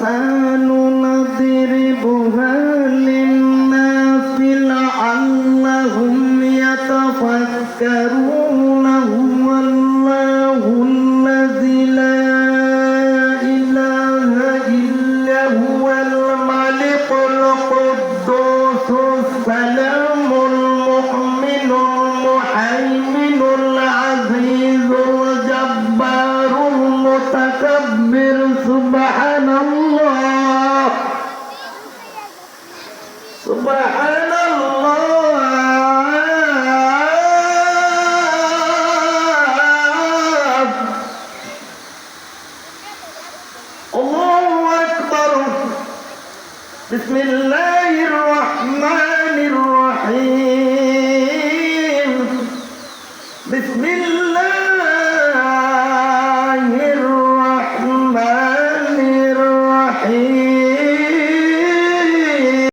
الأمثال نضربها للناس لعلهم يتفكرون هو الله الذي لا إله إلا هو الملك القدوس السلام المؤمن المهيمن العزيز الجبار المتكبر سبحان الله سبحان الله الله أكبر بسم الله الرحمن